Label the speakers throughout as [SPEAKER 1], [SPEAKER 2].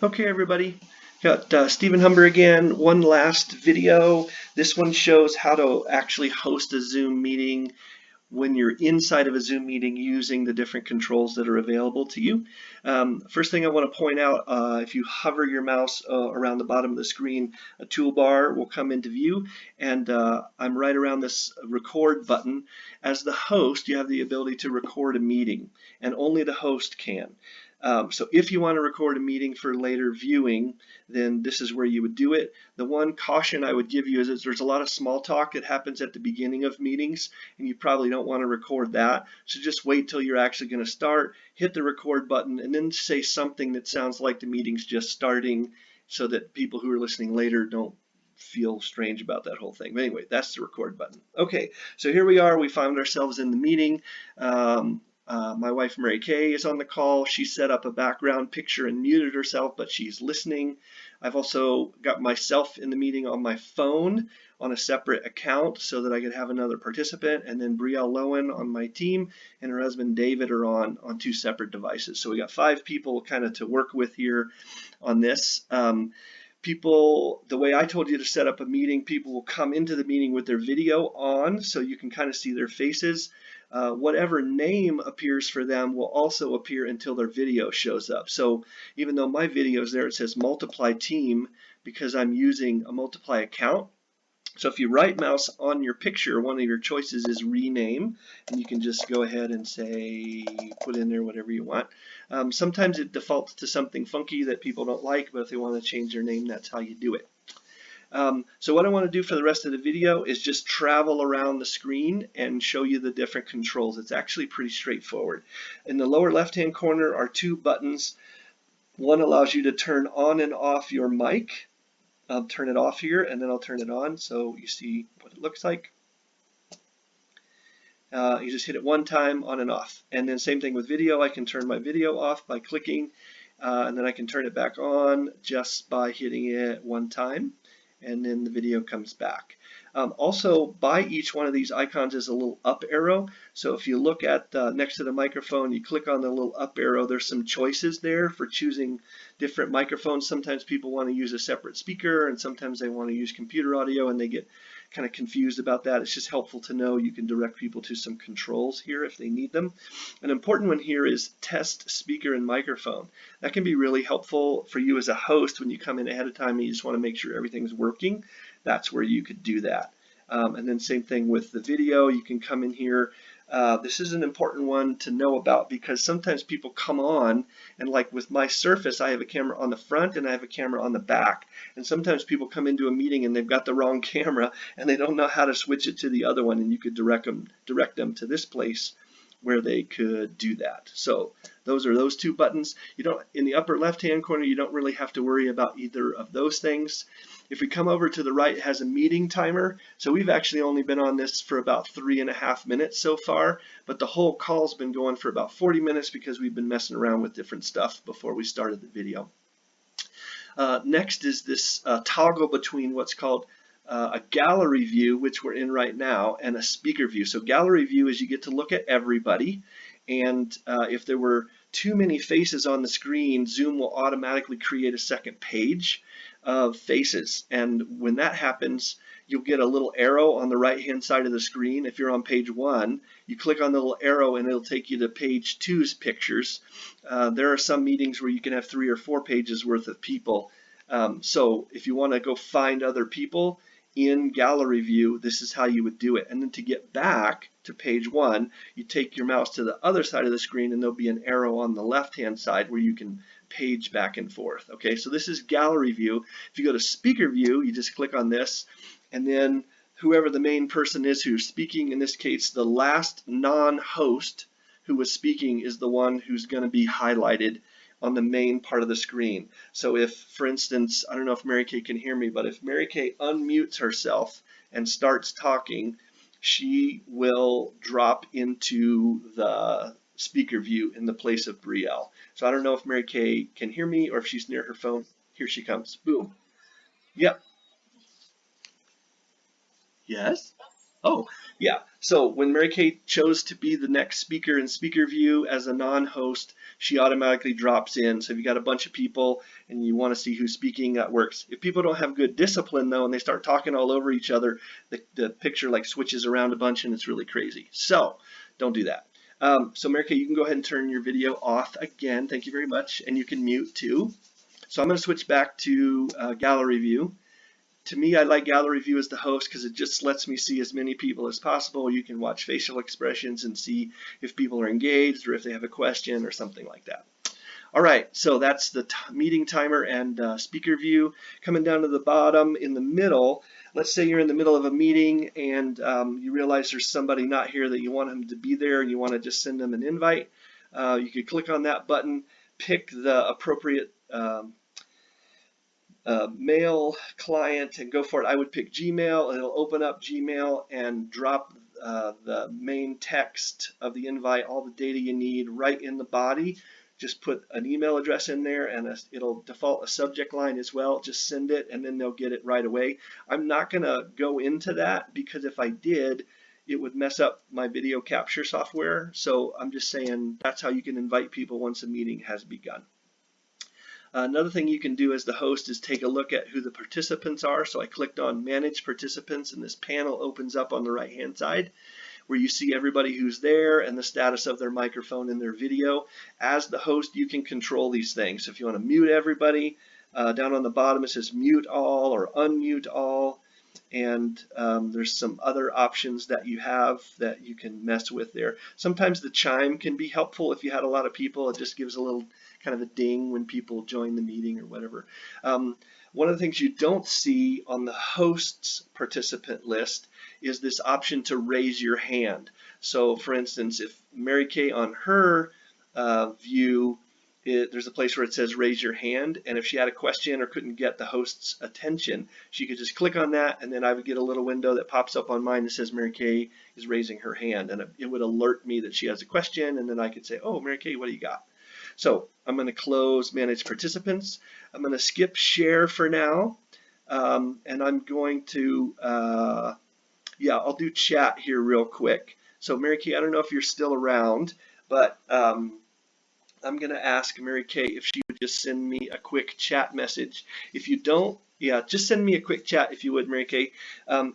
[SPEAKER 1] Okay, everybody, got Stephen Humber again. One last video. This one shows how to actually host a Zoom meeting when you're inside of a Zoom meeting using the different controls that are available to you. First thing I want to point out, if you hover your mouse around the bottom of the screen, a toolbar will come into view, and I'm right around this record button. As the host, you have the ability to record a meeting, and only the host can. So if you want to record a meeting for later viewing, then this is where you would do it. The one caution I would give you is there's a lot of small talk that happens at the beginning of meetings, and you probably don't want to record that. So just wait till you're actually going to start, hit the record button, and then say something that sounds like the meeting's just starting so that people who are listening later don't feel strange about that whole thing. But anyway, that's the record button. Okay, so here we are. We found ourselves in the meeting. My wife Mary Kay is on the call. She set up a background picture and muted herself, but she's listening. I've also got myself in the meeting on my phone on a separate account so that I could have another participant, and then Brielle Lowen on my team and her husband David are on two separate devices. So we got 5 people kind of to work with here on this. People, the way I told you to set up a meeting, people will come into the meeting with their video on so you can kind of see their faces. Whatever name appears for them will also appear until their video shows up. So even though my video is there, it says multiply team because I'm using a multiply account. So if you right mouse on your picture, one of your choices is rename, and you can just go ahead and say, put in there whatever you want. Sometimes it defaults to something funky that people don't like, but if they want to change their name, that's how you do it. So what I want to do for the rest of the video is just travel around the screen and show you the different controls. It's actually pretty straightforward. In the lower left-hand corner are 2 buttons. One allows you to turn on and off your mic. I'll turn it off here and then I'll turn it on so you see what it looks like. You just hit it one time, on and off. And then same thing with video. I can turn my video off by clicking, and then I can turn it back on just by hitting it one time, and then the video comes back. Also, by each one of these icons is a little up arrow. So if you look at next to the microphone, you click on the little up arrow, there's some choices there for choosing different microphones. Sometimes people want to use a separate speaker, and sometimes they want to use computer audio, and they get kind of confused about that. It's just helpful to know you can direct people to some controls here if they need them. An important one here is test speaker and microphone. That can be really helpful for you as a host when you come in ahead of time and you just want to make sure everything's working. That's where you could do that. And then same thing with the video. You can come in here. This is an important one to know about because sometimes people come on, and like with my Surface, I have a camera on the front and I have a camera on the back. And sometimes people come into a meeting and they've got the wrong camera and they don't know how to switch it to the other one, and you could direct them to this place where they could do that. So those are those 2 buttons. You don't, in the upper left-hand corner, you don't really have to worry about either of those things. If we come over to the right, it has a meeting timer. So we've actually only been on this for about 3.5 minutes so far, but the whole call's been going for about 40 minutes because we've been messing around with different stuff before we started the video. Next is this toggle between what's called a gallery view, which we're in right now, and a speaker view. So gallery view is you get to look at everybody, and if there were too many faces on the screen, Zoom will automatically create a second page of faces, and when that happens, you'll get a little arrow on the right hand side of the screen. If you're on page 1, you click on the little arrow and it'll take you to page 2's pictures. There are some meetings where you can have 3 or 4 pages worth of people. So if you want to go find other people in gallery view, this is how you would do it. And then to get back to page 1, you take your mouse to the other side of the screen and there'll be an arrow on the left hand side where you can page back and forth. Okay, so this is gallery view. If you go to speaker view, you just click on this, and then whoever the main person is who's speaking, in this case the last non-host who was speaking is the one who's going to be highlighted on the main part of the screen. So if, for instance, I don't know if Mary Kay can hear me, but if Mary Kay unmutes herself and starts talking, she will drop into the speaker view in the place of Brielle. So I don't know if Mary Kay can hear me or if she's near her phone. Here she comes. Boom. Yep. Yes? Oh, yeah. So when Mary Kay chose to be the next speaker in speaker view as a non-host, she automatically drops in. So if you got a bunch of people and you want to see who's speaking, that works. If people don't have good discipline though, and they start talking all over each other, the picture like switches around a bunch and it's really crazy. So don't do that. So Mary Kay, you can go ahead and turn your video off again. Thank you very much. And you can mute too. So I'm going to switch back to gallery view. To me, I like gallery view as the host because it just lets me see as many people as possible. You can watch facial expressions and see if people are engaged or if they have a question or something like that. All right, so that's the meeting timer and speaker view. Coming down to the bottom in the middle, let's say you're in the middle of a meeting and you realize there's somebody not here that you want them to be there and you want to just send them an invite. You could click on that button, pick the appropriate mail client and go for it. I would pick Gmail. It'll open up Gmail and drop the main text of the invite, all the data you need right in the body. Just put an email address in there and it'll default a subject line as well. Just send it and then they'll get it right away. I'm not going to go into that because if I did, it would mess up my video capture software. So I'm just saying that's how you can invite people once a meeting has begun. Another thing you can do as the host is take a look at who the participants are. So I clicked on Manage Participants and this panel opens up on the right hand side where you see everybody who's there and the status of their microphone and their video. As the host, you can control these things. So if you want to mute everybody, down on the bottom it says mute all or unmute all. And there's some other options that you have that you can mess with there. Sometimes the chime can be helpful if you had a lot of people. It just gives a little kind of a ding when people join the meeting or whatever. One of the things you don't see on the host's participant list is this option to raise your hand. So for instance, if Mary Kay on her view, there's a place where it says raise your hand, and if she had a question or couldn't get the host's attention, she could just click on that and then I would get a little window that pops up on mine that says Mary Kay is raising her hand, and it would alert me that she has a question, and then I could say, oh, Mary Kay, what do you got? So I'm going to close Manage Participants. I'm going to skip Share for now, and I'm going to, yeah, I'll do chat here real quick. So Mary Kay, I don't know if you're still around, but I'm going to ask Mary Kay if she would just send me a quick chat message. If you don't, yeah, just send me a quick chat if you would, Mary Kay.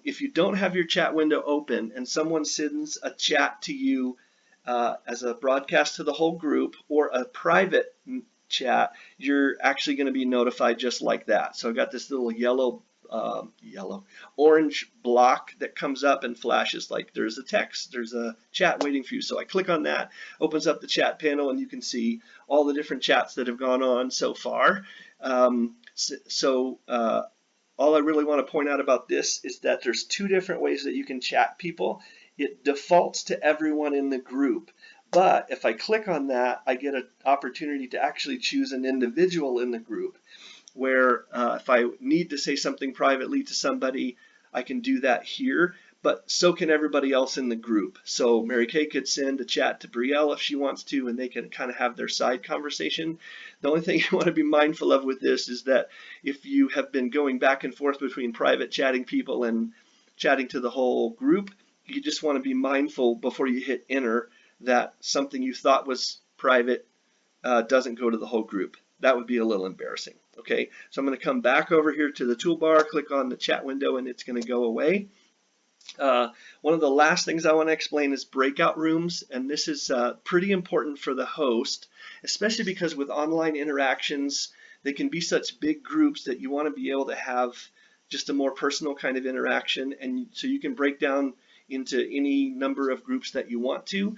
[SPEAKER 1] If you don't have your chat window open and someone sends a chat to you as a broadcast to the whole group or a private chat, you're actually going to be notified just like that. So I've got this little orange block that comes up and flashes like there's a text, there's a chat waiting for you. So I click on that, opens up the chat panel, and you can see all the different chats that have gone on so far. All I really want to point out about this is that there's two different ways that you can chat people. It defaults to everyone in the group. But if I click on that, I get an opportunity to actually choose an individual in the group where if I need to say something privately to somebody, I can do that here, but so can everybody else in the group. So Mary Kay could send a chat to Brielle if she wants to, and they can kind of have their side conversation. The only thing you want to be mindful of with this is that if you have been going back and forth between private chatting people and chatting to the whole group, you just want to be mindful before you hit enter that something you thought was private doesn't go to the whole group. That would be a little embarrassing. Okay, so I'm going to come back over here to the toolbar, click on the chat window, and it's going to go away. One of the last things I want to explain is breakout rooms, and this is pretty important for the host, especially because with online interactions, they can be such big groups that you want to be able to have just a more personal kind of interaction, and so you can break down into any number of groups that you want to.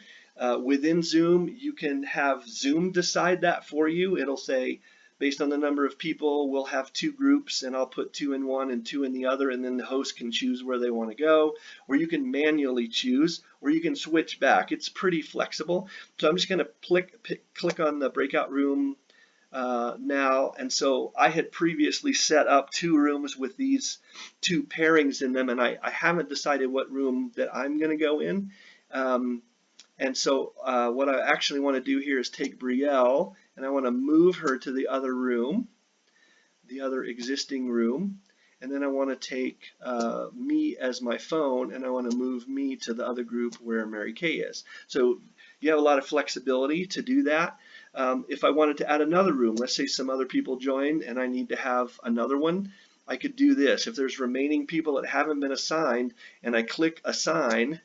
[SPEAKER 1] Within Zoom, you can have Zoom decide that for you. It'll say, based on the number of people, we'll have two groups, and I'll put 2 in one and 2 in the other, and then the host can choose where they want to go, or you can manually choose, or you can switch back. It's pretty flexible. So I'm just going to click on the breakout room now, and so I had previously set up 2 rooms with these 2 pairings in them, and I haven't decided what room that I'm going to go in. And so what I actually want to do here is take Brielle, and I want to move her to the other room, the other existing room. and then I want to take me as my phone, and I want to move me to the other group where Mary Kay is. So you have a lot of flexibility to do that. If I wanted to add another room, let's say some other people join and I need to have another one, I could do this. If there's remaining people that haven't been assigned and I click assign,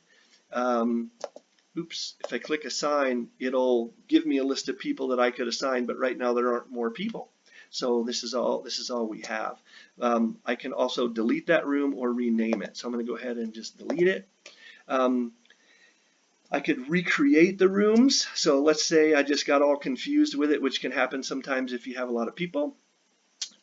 [SPEAKER 1] if I click assign, it'll give me a list of people that I could assign, but right now there aren't more people. So this is all we have. I can also delete that room or rename it. So I'm going to go ahead and just delete it. I could recreate the rooms. So let's say I just got all confused with it, which can happen sometimes if you have a lot of people.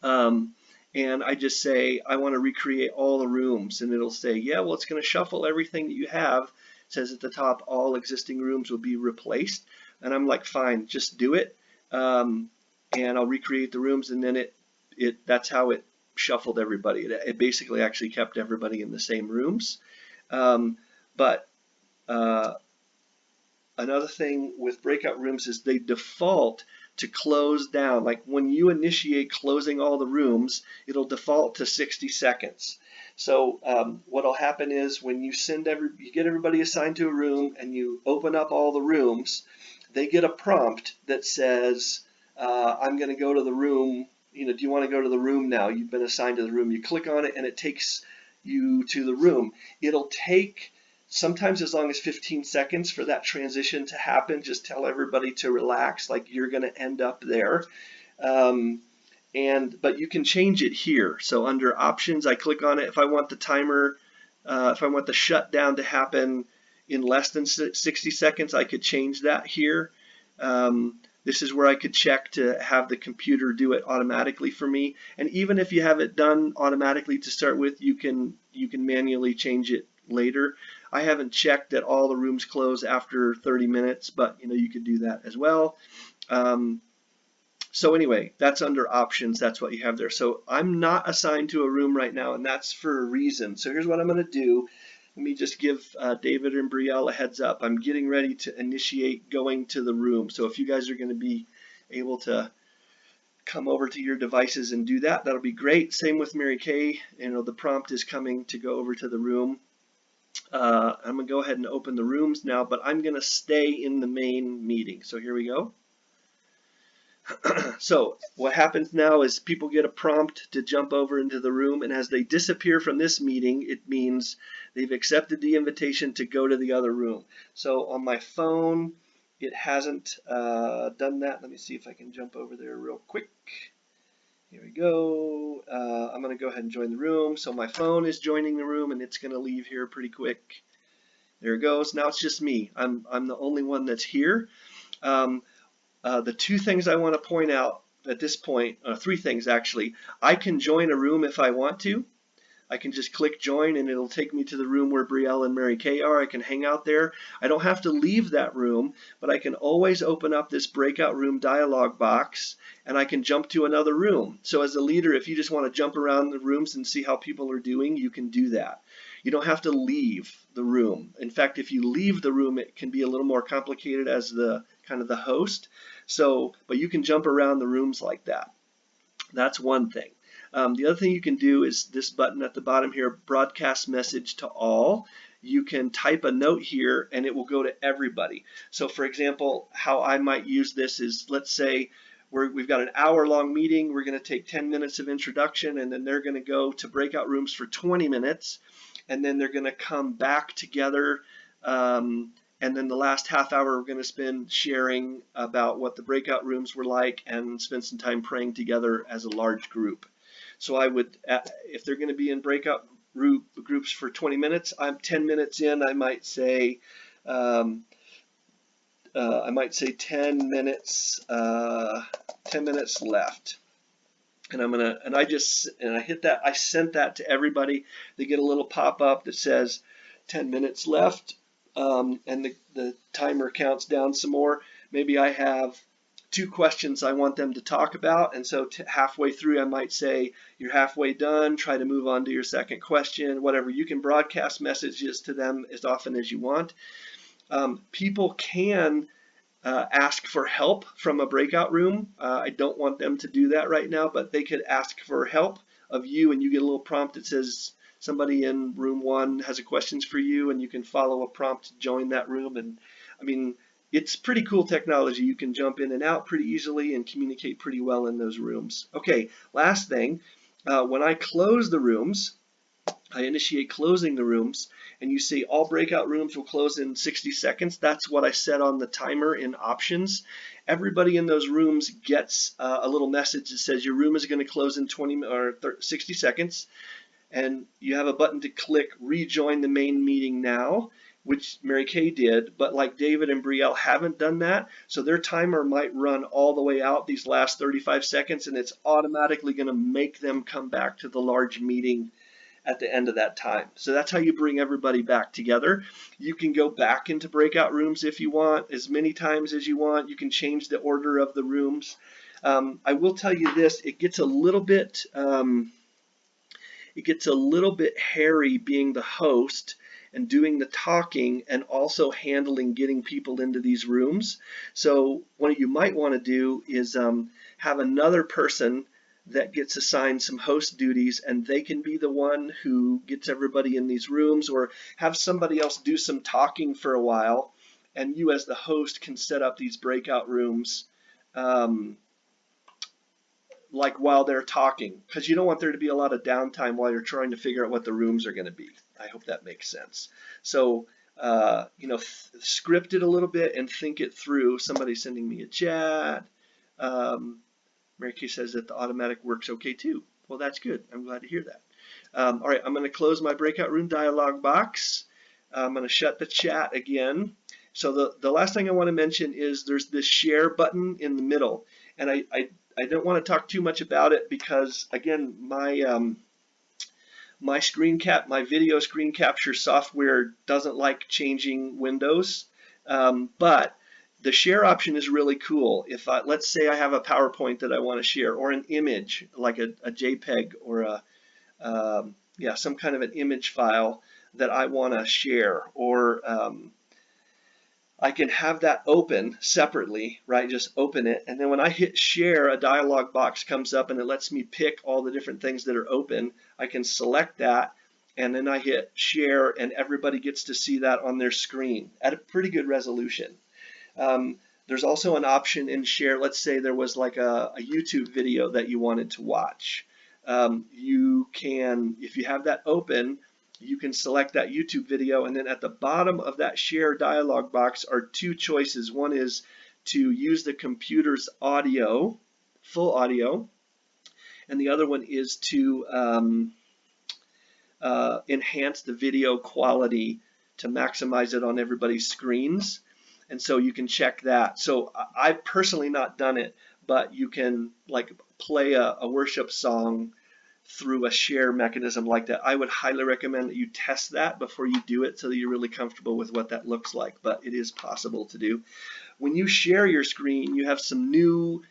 [SPEAKER 1] And I just say, I want to recreate all the rooms. And it'll say, yeah, well, it's going to shuffle everything that you have. It says at the top, all existing rooms will be replaced. And I'm like, fine, just do it. And I'll recreate the rooms. And then that's how it shuffled everybody. It basically actually kept everybody in the same rooms. But another thing with breakout rooms is they default to close down. Like when you initiate closing all the rooms, it'll default to 60 seconds. So what'll happen is when you you get everybody assigned to a room and you open up all the rooms, they get a prompt that says, I'm going to go to the room. Do you want to go to the room now? You've been assigned to the room. You click on it and it takes you to the room. It'll take sometimes as long as 15 seconds for that transition to happen. Just tell everybody to relax, like you're going to end up there. But you can change it here. So under options, I click on it. If I want the timer, if I want the shutdown to happen in less than 60 seconds, I could change that here. This is where I could check to have the computer do it automatically for me. And even if you have it done automatically to start with, you can manually change it later. I haven't checked that all the rooms close after 30 minutes, but you could do that as well. So anyway, that's under options. That's what you have there. So I'm not assigned to a room right now, and that's for a reason. So here's what I'm going to do. Let me just give David and Brielle a heads up. I'm getting ready to initiate going to the room. So if you guys are going to be able to come over to your devices and do that, that'll be great. Same with Mary Kay. The prompt is coming to go over to the room. I'm going to go ahead and open the rooms now, but I'm going to stay in the main meeting. So here we go. So what happens now is people get a prompt to jump over into the room, and as they disappear from this meeting, it means they've accepted the invitation to go to the other room. So on my phone, it hasn't done that. Let me see if I can jump over there real quick. Here we go. I'm going to go ahead and join the room. So my phone is joining the room, and it's going to leave here pretty quick. There it goes. Now it's just me. I'm the only one that's here. The two things I want to point out at this point, three things actually. I can join a room if I want to. I can just click join and it'll take me to the room where Brielle and Mary Kay are. I can hang out there. I don't have to leave that room, but I can always open up this breakout room dialog box and I can jump to another room. So as a leader, if you just want to jump around the rooms and see how people are doing, you can do that. You don't have to leave the room. In fact, if you leave the room, it can be a little more complicated as the kind of the host. So, but you can jump around the rooms like that. That's one thing. The other thing you can do is this button at the bottom here, broadcast message to all. You can type a note here and it will go to everybody. So for example, how I might use this is, let's say we've got an hour-long meeting. We're going to take 10 minutes of introduction and then they're going to go to breakout rooms for 20 minutes and then they're going to come back together. And then the last half hour we're going to spend sharing about what the breakout rooms were like and spend some time praying together as a large group. So I would, if they're going to be in breakout groups for 20 minutes, I'm 10 minutes in, I might say 10 minutes, 10 minutes left. And I'm gonna, and I hit that, I sent that to everybody. They get a little pop-up that says 10 minutes left, and the timer counts down some more. Maybe I have 2 questions I want them to talk about, and so halfway through I might say, you're halfway done, try to move on to your second question, whatever. You can broadcast messages to them as often as you want. People can ask for help from a breakout room. I don't want them to do that right now, but they could ask for help of you, and you get a little prompt that says somebody in room 1 has a questions for you, and you can follow a prompt to join that room. And I mean, it's pretty cool technology. You can jump in and out pretty easily and communicate pretty well in those rooms. Okay, last thing, when I close the rooms, I initiate closing the rooms, and you see all breakout rooms will close in 60 seconds. That's what I set on the timer in options. Everybody in those rooms gets a little message that says your room is going to close in 60 seconds, and you have a button to click rejoin the main meeting now, which Mary Kay did, but like David and Brielle haven't done that, so their timer might run all the way out these last 35 seconds, and it's automatically going to make them come back to the large meeting at the end of that time. So that's how you bring everybody back together. You can go back into breakout rooms if you want, as many times as you want. You can change the order of the rooms. I will tell you this, it gets a little bit hairy being the host and doing the talking and also handling getting people into these rooms. So what you might want to do is have another person that gets assigned some host duties, and they can be the one who gets everybody in these rooms, or have somebody else do some talking for a while, and you as the host can set up these breakout rooms like while they're talking, because you don't want there to be a lot of downtime while you're trying to figure out what the rooms are going to be. I hope that makes sense. So you know, script it a little bit and think it through. Somebody's sending me a chat. Mary Kay says that the automatic works okay too. Well, that's good. I'm glad to hear that. All right, I'm going to close my breakout room dialog box. I'm going to shut the chat again. So the last thing I want to mention is there's this share button in the middle, and I don't want to talk too much about it because, again, my my video screen capture software doesn't like changing windows, but the share option is really cool. If let's say I have a PowerPoint that I want to share, or an image like a JPEG, or yeah, some kind of an image file that I want to share, or I can have that open separately, right? Just open it, and then when I hit share, a dialog box comes up and it lets me pick all the different things that are open. I can select that, and then I hit share, and everybody gets to see that on their screen at a pretty good resolution. There's also an option in share. Let's say there was like a YouTube video that you wanted to watch. You can, if you have that open, you can select that YouTube video, and then at the bottom of that share dialog box are two choices. One is to use the computer's audio, full audio, and the other one is to enhance the video quality to maximize it on everybody's screens. And so you can check that. So I've personally not done it, but you can like play a worship song through a share mechanism like that. I would highly recommend that you test that before you do it so that you're really comfortable with what that looks like, but it is possible to do. When you share your screen, you have some new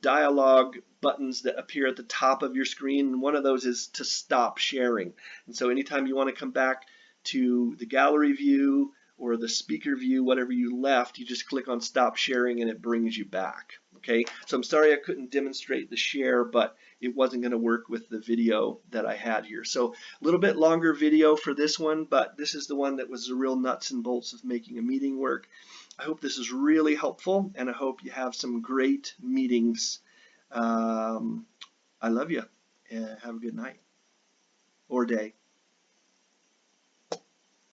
[SPEAKER 1] dialogue buttons that appear at the top of your screen, and one of those is to stop sharing. And so anytime you want to come back to the gallery view or the speaker view, whatever you left, you just click on stop sharing and it brings you back. Okay, so I'm sorry I couldn't demonstrate the share, but it wasn't going to work with the video that I had here. So a little bit longer video for this one, but this is the one that was the real nuts and bolts of making a meeting work. I hope this is really helpful, and I hope you have some great meetings. I love you, and have a good night or day.